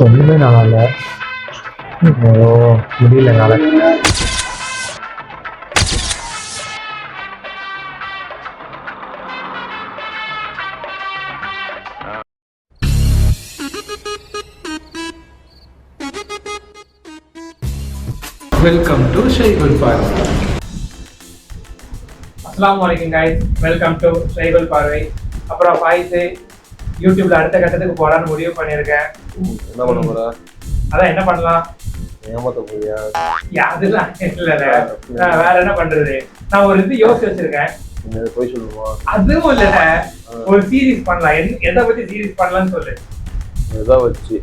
ஒன்றுமே நல்லா இல்லை. ஐயோ முடியல என்னால். வெல்கம் டு ஷைகுல் பார்வை. அஸ்ஸலாமு அலைக்கும் गाइस, வெல்கம் டு ஷைகுல் பார்வை. அப்புறம் ஃபாய்ஸ் யூடியூப்ல அடுத்த கட்டத்துக்கு போலான்னு முடிவு பண்ணியிருக்கேன். என்ன பண்ண போற? அதான் என்ன பண்ணலாம்? ஏமாத்த போறியா? அதெல்லாம் இல்லைல்ல, வேற என்ன பண்றது? நான் ஒரு இது யோசிச்சு வச்சிருக்கேன். போய் சொல்லுமா? அதுவும் இல்ல, ஒரு சீரிஸ் பண்ணலாம். எதை பத்தி சீரிஸ் பண்ணலாம்னு சொல்லு. எதை வச்சு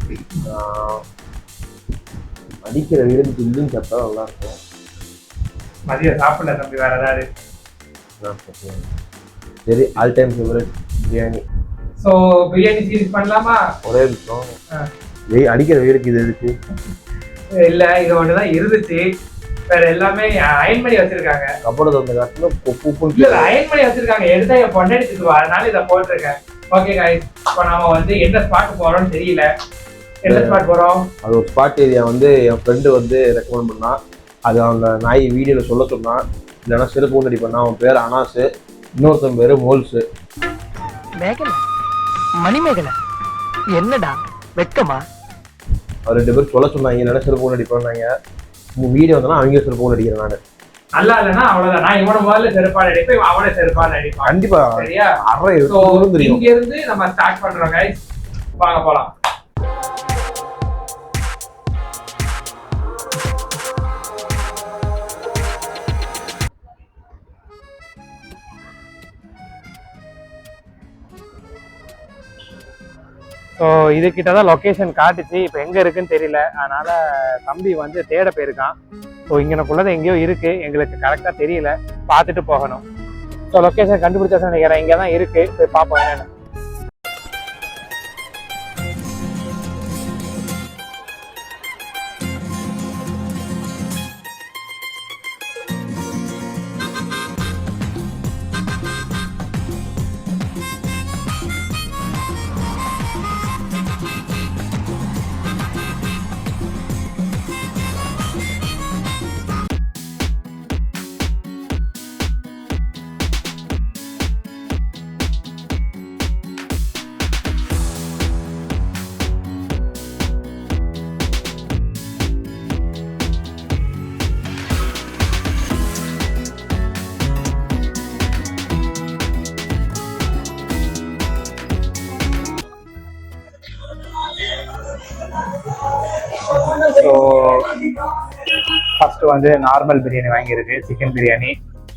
அடிக்கிற வீடு ஜில்லுன்னு சாப்பிட்டா நல்லா இருக்கும். மதியம் சாப்பிடல தம்பி, வேற ஏதாவது? சரி, all time favourite biryani. So biryani series பண்ணலாமா? ஒரே நிமிஷம், அடிக்கிற வீடுக்கு இது எதுக்கு? இல்ல, இது ஒண்ணுதான் இருந்துச்சு. வேற எல்லாமே அயன் பண்ணி வச்சிருக்காங்க. கப்பட தந்த காட்டுல உப்பு இல்ல அயன் பண்ணி வச்சிருக்காங்க. எடுத்தா என் பொண்ணு திட்டுவா, அதனால இதை போட்டிருக்கேன். ஓகே गाइस, இப்போ நாம வந்து எந்த ஸ்பாட் போறோம்னு தெரியல. எந்த ஸ்பாட் போறோம்? அது ஒரு ஸ்பாட் ஏரியா வந்து என் ஃப்ரெண்டு வந்து ரெக்கமெண்ட் பண்ணா. அது அவங்க நாய் வீடியோல சொல்ல சொன்னான். இல்லைன்னா செருப்பு ஒன்று பண்ணா. அவன் பேர் அனாசு, இன்னொருத்தன் பேரு மோல்ஸு. மேகலை, மணிமேகலை, என்னடா வெக்கமா? அவர் 2 பேர் சொல்ல சொன்னாங்க. இல்லைன்னா செருப்பு ஒன்று அடிப்பாங்க. வீடியோ வந்தா அவங்க செருப்பு ஒன்று அடிக்கிறேன் நான். நல்லா இல்லைன்னா அவ்வளவுதான். நான் இவனை முதல்ல செருப்பால் அடிப்பேன், இவன் அவனை செருப்பால் அடிப்பான். கண்டிப்பா சரியா? அரை தெரியும். இங்க இருந்து நம்ம ஸ்டார்ட் பண்றோம் गाइस. வாங்க போலாம். ஸோ இதுக்கிட்ட தான் லொக்கேஷன் காட்டுச்சு. இப்போ எங்கே இருக்குன்னு தெரியல, அதனால தம்பி வந்து தேட போயிருக்கான். ஸோ இங்கனக்குள்ளதான் எங்கேயோ இருக்கு, எங்களுக்கு கரெக்டாக தெரியல, பார்த்துட்டு போகணும். ஸோ லொக்கேஷன் கண்டுபிடிச்சா நினைக்கிறேன், இங்கே தான் இருக்கு, போய் பார்ப்போம் என்னன்னு. ஸோ ஃபர்ஸ்ட் வந்து நார்மல் பிரியாணி வாங்கியிருக்கு, சிக்கன் பிரியாணி.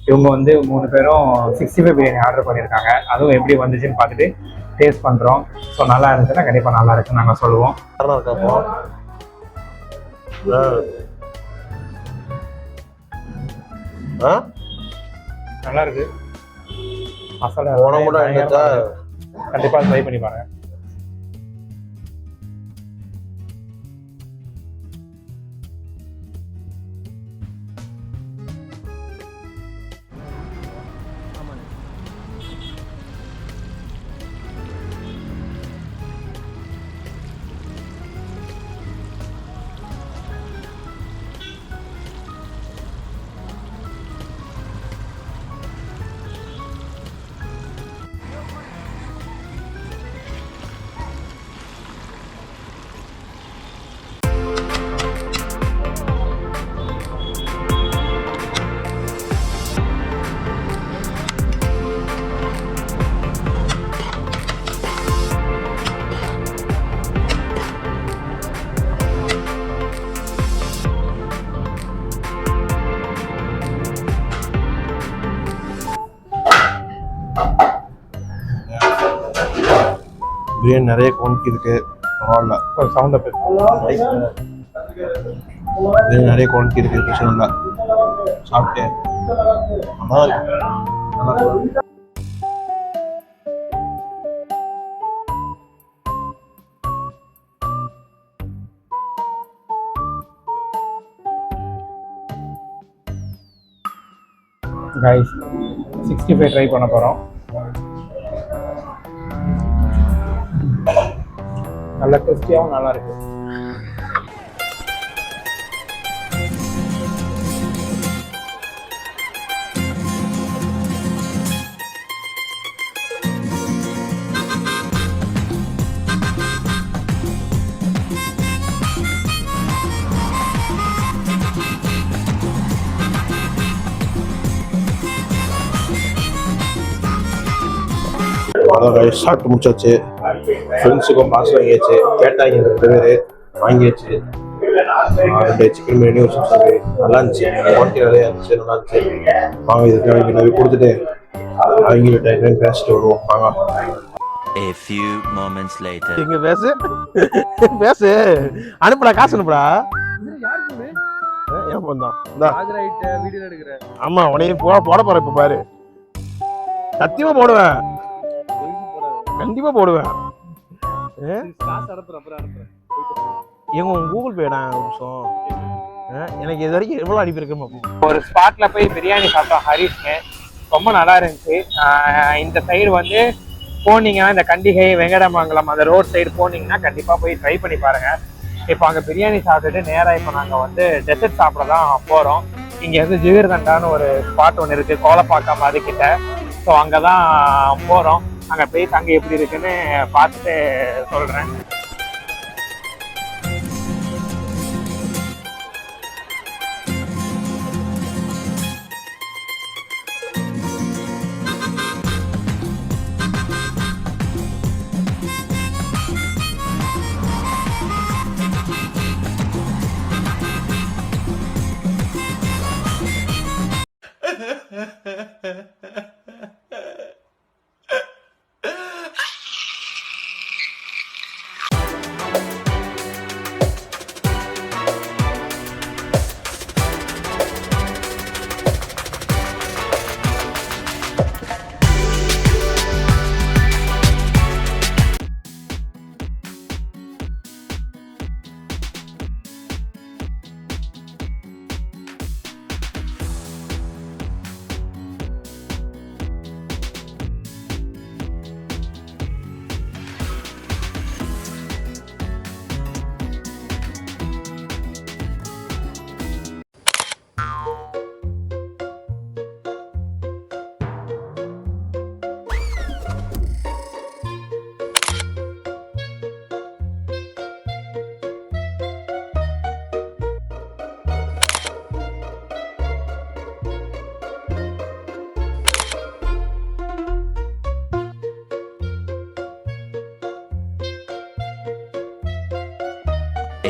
இவங்க வந்து 3 பேரும் 65 பிரியாணி ஆர்டர் பண்ணியிருக்காங்க. அதுவும் எப்படி வந்துச்சுன்னு பார்த்துட்டு டேஸ்ட் பண்ணுறோம். ஸோ நல்லா இருந்துச்சுன்னா கண்டிப்பாக நல்லா இருக்குன்னு நாங்கள் சொல்லுவோம். நல்லா இருக்கு. மசாலா கண்டிப்பாக ட்ரை பண்ணி பாருங்க. பிரியாணி நிறைய குவான்டிட்டி இருக்கு, பரவாயில்ல. ஒரு சவுண்ட் அப்போ பிரியாணி நிறைய குவான்டிட்டி இருக்கு, பிரச்சனை இல்லை. சாப்பிட்டேன், நல்லா இருக்கு. गाइस 65 ட்ரை பண்ண போகிறோம். நல்ல கிறிஸ்பியாகவும் நல்லா இருக்கு. அவ்வளோதான் சாப்பிட்டு முடிச்சாச்சு. ஃப்ரெண்ட்ஸுக்கும் பாஸ் வாங்கியாச்சு. கேட்டாங்க 2 பேர் வாங்கியாச்சு. 2 சிக்கன் பிரியாணி ஒரு சிப்ஸ் நல்லா இருந்துச்சு. குவான்டிட்டி நிறையா இருந்துச்சு, நல்லா இருந்துச்சு. வாங்க இதுக்கு அவங்க கொடுத்துட்டு அவங்ககிட்ட என்னன்னு பேசிட்டு வருவோம். வாங்க. A few moments later. இங்க பேசு அனுப்புடா, காசு அனுப்புடா. ஏன் போந்தான் வீடியோ எடுக்கிறேன். ஆமா உடனே போட போறேன். இப்ப பாரு, சத்தியமா போடுவேன், கண்டிப்பா போடுவேன். எங்க கூகுள் பேடா ஒரு நிமிஷம். எனக்கு இது வரைக்கும் எவ்வளவு அனுப்பியிருக்கேன். ஒரு ஸ்பாட்ல போய் பிரியாணி சாப்பிட்டோம் ஹரிஷ்னு. ரொம்ப நல்லா இருந்துச்சு. இந்த சைடு வந்து போனீங்கன்னா, இந்த கண்டிகை வெங்கடமங்கலம் அந்த ரோட் சைடு போனீங்கன்னா கண்டிப்பா போய் ட்ரை பண்ணி பாருங்க. இப்போ அங்கே பிரியாணி சாப்பிட்டுட்டு நேராக இப்போ நாங்கள் வந்து டெசர்ட் சாப்பிட தான் போகிறோம். இங்கே வந்து ஜிகிர்தண்டான்னு ஒரு ஸ்பாட் ஒன்று இருக்குது, கோலப்பாக்கம் அதுக்கிட்ட. ஸோ அங்கே தான் போகிறோம். அங்கே போய் அங்கே எப்படி இருக்குன்னு பார்த்துட்டு சொல்கிறேன்.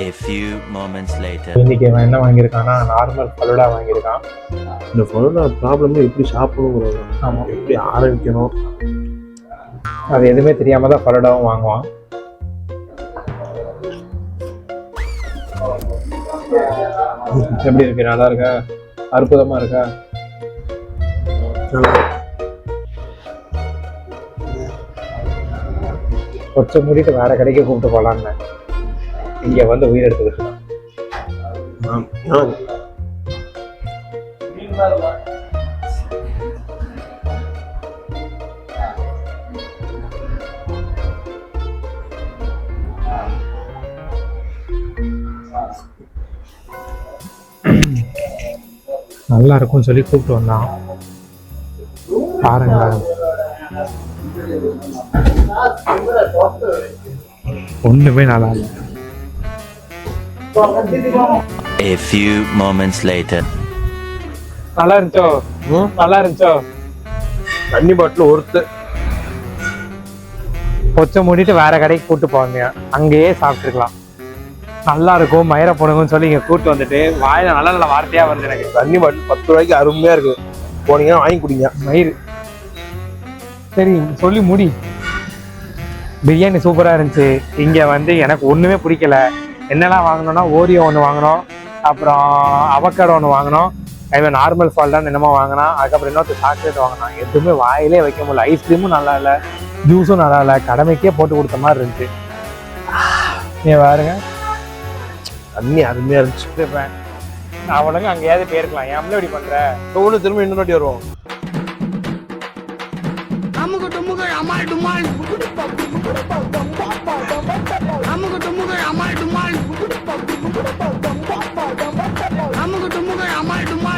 A few moments later. இன்னைக்கு இவன் என்ன வாங்கியிருக்கான்னா நார்மல் ஃபலூடா வாங்கியிருக்கான். இந்த ஃபலூடா ப்ராப்ளமே எப்படி சாப்பிடணுங்கிறது, ஆமாம், எப்படி ஆரம்பிக்கணும் அது எதுவுமே தெரியாம தான் ஃபலூடாவும் வாங்குவான். எப்படி இருக்கு? நல்லா இருக்கா? அற்புதமா இருக்கா? கொஞ்சம் மூடிட்டு வேற கடைக்கு கூப்பிட்டு போகலான்னு இங்க வந்து உயிர் எடுத்துக்கிட்டு நல்லா இருக்கும்னு சொல்லி கூப்பிட்டு வந்தான். பாருங்க, ஒண்ணுமே நல்லா இல்லை. A few moments later. நல்லா இருந்துச்சோ? நல்லா இருந்துச்சோ? தண்ணி பாட்டில் ஒருத்தர் கொச்சை மூடிட்டு வேற கடைக்கு கூட்டு போவாங்க, அங்கேயே சாப்பிட்டுருக்கலாம். நல்லா இருக்கும் மயிரை போடுங்கன்னு சொல்லி இங்க கூட்டு வந்துட்டு வாயில நல்ல நல்ல வார்த்தையா வருது எனக்கு. தண்ணி பாட்டில் 10 ரூபாய்க்கு அருமையா இருக்கு, போனீங்கன்னா வாங்கி குடிங்க. மயிறு சரி சொல்லி முடி. பிரியாணி சூப்பரா இருந்துச்சு. இங்க வந்து எனக்கு ஒண்ணுமே பிடிக்கல. என்னெல்லாம் வாங்கினோம்னா ஓரியோ ஒன்று வாங்கினோம், அப்புறம் அவக்காடோ ஒன்று வாங்கினோம், அதுமாதிரி நார்மல் ஃபால்டான் என்னமோ வாங்கினா, அதுக்கப்புறம் இன்னொரு சாக்லேட் வாங்கினோம். எதுவுமே வாயிலே வைக்க முடியல. ஐஸ்கிரீமும் நல்லா இல்லை, ஜூஸும் நல்லா இல்லை, கடமைக்கே போட்டு கொடுத்த மாதிரி இருந்துச்சு. நீ பாருங்க, தண்ணி அருமையா இருந்துச்சு. அவளுங்க அங்கேயாவது போயிருக்கலாம், ஏன் இப்படி பண்ற? ஒன்று திரும்ப இன்னொரு வாட்டி வருவோம். அமுக டுமுகள் அமால் டுமா